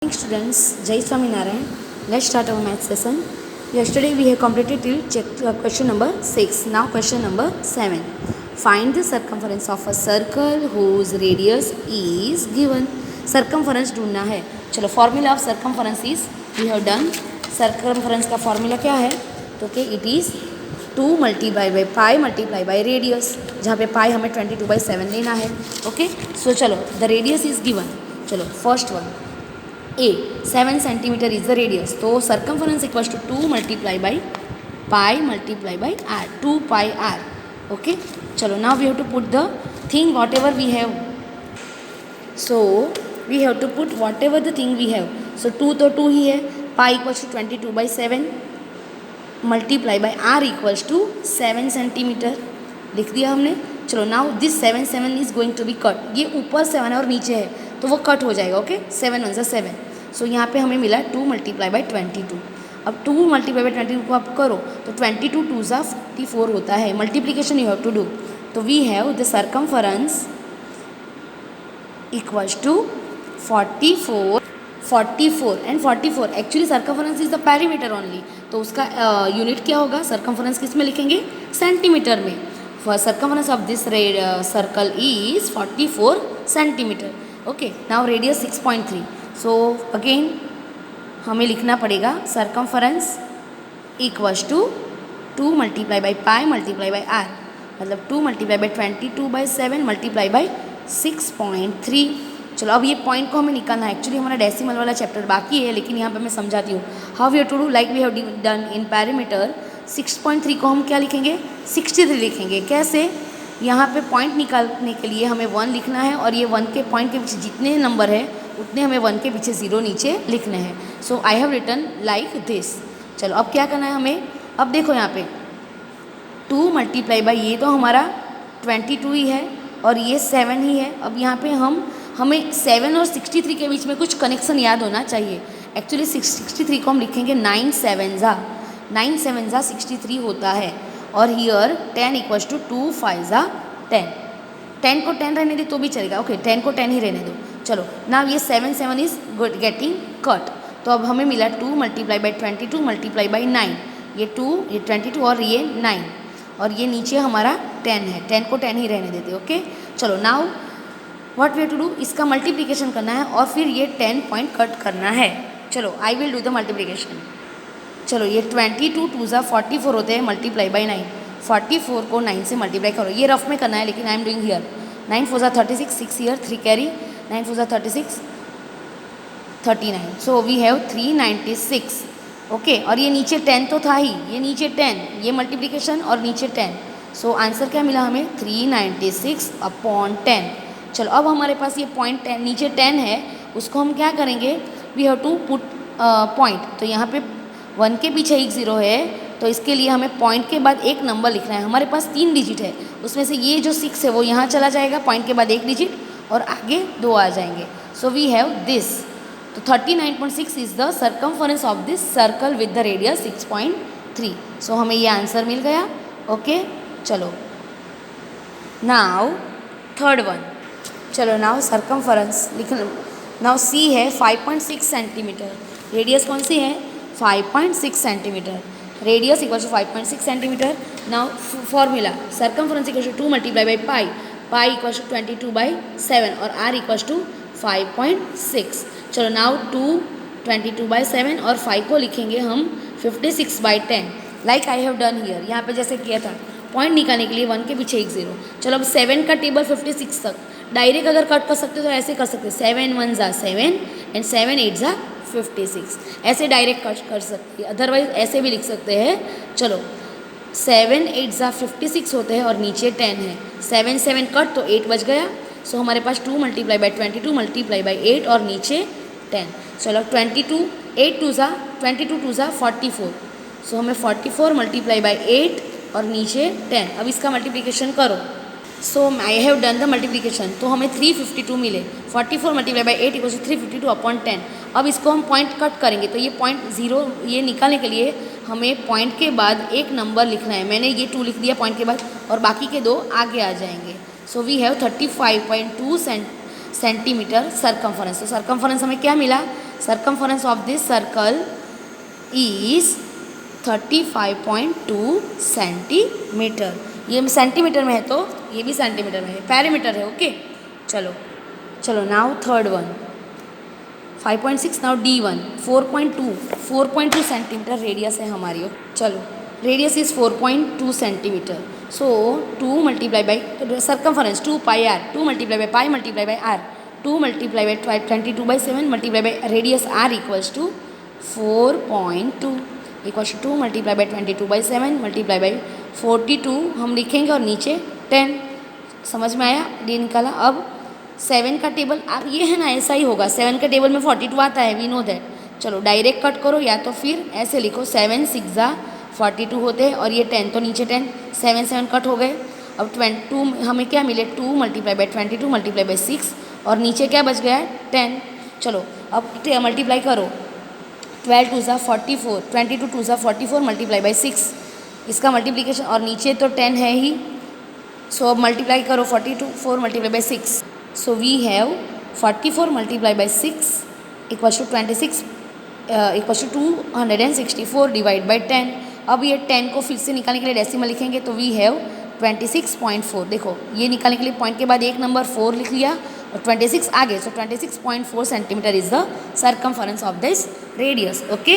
Students, Jai Swaminarayan. Let's start our math session. Yesterday we have completed till question number 6. Now question number 7. Find the circumference of a circle whose radius is given. Circumference ढूंढना है. चलो formula of circumference is we have done. Circumference का formula क्या है? तो कि it is 2 multiplied by pi multiplied by radius. जहाँ पे pi हमें 22/7 लेना है. Okay? So चलो the radius is given. चलो first one. A 7 centimeter is the radius. तो circumference equals to 2 multiplied by pi multiplied by r, 2 pi r. Okay. चलो now we have to put the thing whatever we have. So we have to put whatever the thing we have. So 2 तो 2 ही है. Pi equals to 22/7 multiply by r equals to 7 centimeter. लिख दिया हमने. चलो now this 7 is going to be cut. ये ऊपर 7 है और नीचे है तो वो कट हो जाएगा. ओके 7 1 7. सो यहाँ पे हमें मिला 2 multiplied by 22. अब 2 multiplied by 22 को आप करो तो 22 2 सा 44 होता है. Multiplication you have to do. तो we have the circumference equals to 44 and 44 actually circumference is the perimeter only. तो उसका यूनिट क्या होगा? सर्कमफरेंस किस में लिखेंगे? सेंटीमीटर में. Circumference of this circle is 44 centimetre. Okay now radius 6.3. So again हमें लिखना पड़ेगा circumference equals to 2 multiplied by pi multiplied by r. मतलब 2 multiplied by 22/7 multiplied by 6.3. चलो अब ये पॉइंट को हमें निकालना है. एक्चुअली हमारा डेसिमल वाला चैप्टर बाकी है लेकिन यहाँ पे मैं समझाती हूँ how we have to do. Like we have done in parameter. 6.3 को हम क्या लिखेंगे? 63 लिखेंगे. कैसे? यहाँ पे पॉइंट निकालने के लिए हमें 1 लिखना है और ये 1 के पॉइंट के पीछे जितने नंबर है उतने हमें 1 के पीछे 0 नीचे लिखने हैं. So I have written like this. चलो अब क्या करना है हमें? अब देखो यहाँ पे 2 multiplied by ये तो हमारा 22 ही है और ये 7 ही है. अब यहाँ पे हमें 7 और 63 के बीच में कुछ कनेक्शन याद होना चाहिए. एक्चुअली 63 को हम लिखेंगे 9 7 ज़ा 63 होता है. और हियर 10 इक्वल्स टू 2 5 ज़ा 10. 10 को 10 रहने दे तो भी चलेगा. ओके 10 को 10 ही रहने दो. चलो ना ये 7 इज गेटिंग कट. तो अब हमें मिला 2 multiplied by 22 multiplied by 9. ये 2 ये 22 और ये 9 और ये नीचे हमारा 10 है. 10 को 10 ही रहने देते. ओके चलो now what we have to do. इसका मल्टीप्लिकेशन करना है और फिर ये 10 पॉइंट कट करना है. चलो I will do the multiplication. चलो ये 22 2 ज़ा 44 होते हैं multiply by 9. 44 को 9 से मल्टीप्लाई करो. ये रफ में करना है लेकिन आई एम डूइंग हियर. 9 4 ज़ा 36 6 हियर 3 कैरी 9 4 ज़ा 36 39. सो वी हैव 396. ओके और ये नीचे 10 तो था ही. ये नीचे 10 ये मल्टीप्लिकेशन और नीचे 10. सो आंसर क्या मिला हमें? 396/10. चलो अब हमारे पास ये पॉइंट 10 नीचे 10 है उसको हम क्या करेंगे? We have to put point. तो यहाँ पे 1 के पीछे एक 0 है तो इसके लिए हमें पॉइंट के बाद एक नंबर लिखना है. हमारे पास 3 डिजिट है उसमें से ये जो 6 है वो यहाँ चला जाएगा पॉइंट के बाद एक डिजिट और आगे 2 आ जाएंगे. So we have this. तो 39.6 is the circumference of this circle with the radius 6.3. So हमें ये आंसर मिल गया. ओके चलो नाउ थर्ड वन. चलो नाउ सर्कमफरेंस लिख. नाउ सी है 5.6 सेंटीमीटर. रेडियस कौन सी है? 5.6 centimetre. Radius equal to 5.6 centimetre. Now formula circumference equal to 2 multiplied by pi. pi इक्वल टू 22/7 और r इक्वल टू 5.6. चलो नाउ 2 22/7 और 5 को लिखेंगे हम 56/10 like I have done here. यहाँ पे जैसे किया था पॉइंट निकालने के लिए 1 के पीछे एक 0. चलो अब 7 का टेबल 56 तक डायरेक्ट अगर कट कर सकते तो ऐसे कर सकते. 7 1 ज़ा 7 एंड 7 8 ज़ा 56. ऐसे डायरेक्ट कट कर सकते हैं. अदरवाइज ऐसे भी लिख सकते हैं. चलो 7 8 ज़ा 56 होते हैं और नीचे 10 है. 7 7 कट तो 8 बच गया. सो हमारे पास 2 multiplied by 22 multiplied by 8 और नीचे 10. चलो 22 8 2 ज़ा 22 2 ज़ा 44. सो हमें 44 multiplied by 8 और नीचे 10. अब इसका मल्टीप्लिकेशन करो. So I have done the multiplication. तो हमें 352 मिले. 44 multiplied by 8 इक्वल्स 352/10. अब इसको हम पॉइंट कट करेंगे तो ये पॉइंट 0 ये निकालने के लिए हमें पॉइंट के बाद एक नंबर लिखना है. मैंने ये 2 लिख दिया पॉइंट के बाद और बाकी के 2 आगे आ जाएंगे. So we have 35.2 centimetre circumference. तो सर्कमफरेंस हमें क्या मिला? Circumference of this circle is 35.2 centimetre. ये सेंटीमीटर में है तो ये भी सेंटीमीटर में है, पैरामीटर है। ओके, चलो चलो now third one 5.6। Now D1 4.2 centimetre radius है हमारी। चलो radius is 4.2 centimetre. So 2 multiply by circumference 2 pi r, 2 multiply by pi multiply by r, 2 multiply by 22/7 multiply by radius r equals to 4.2 equals to 2 multiply by 22/7 multiply by 42 हम लिखेंगे और नीचे 10। समझ में आया? डी निकाला। अब 7 का टेबल आप ये है ना, ऐसा ही होगा। 7 का टेबल में 42 आता है, वी नो दैट। चलो डायरेक्ट कट करो या तो फिर ऐसे लिखो 7 6 42 होते हैं और ये 10 तो नीचे 10, 7 7 कट हो गए। अब 22 हमें क्या मिले 2 मल्टीप्लाई बाई 22 मल्टीप्लाई बाई 6 और नीचे क्या बच गया है 10। चलो अब मल्टीप्लाई करो 12 2 44, 22 2 44 मल्टीप्लाई बाई 6, इसका मल्टीप्लिकेशन और नीचे तो 10 है ही। सो अब मल्टीप्लाई करो 42 4 multiply by 6। So we have 44 multiply by 6 equals to 26 equals to 264 divide by 10। अब ये 10 को फिर से निकालने के लिए डेसिमल लिखेंगे तो वी हैव 26.4। देखो ये निकालने के लिए पॉइंट के बाद एक नंबर 4 लिख लिया और 26 आगे। सो 26.4 centimetre is the circumference of this radius. Okay.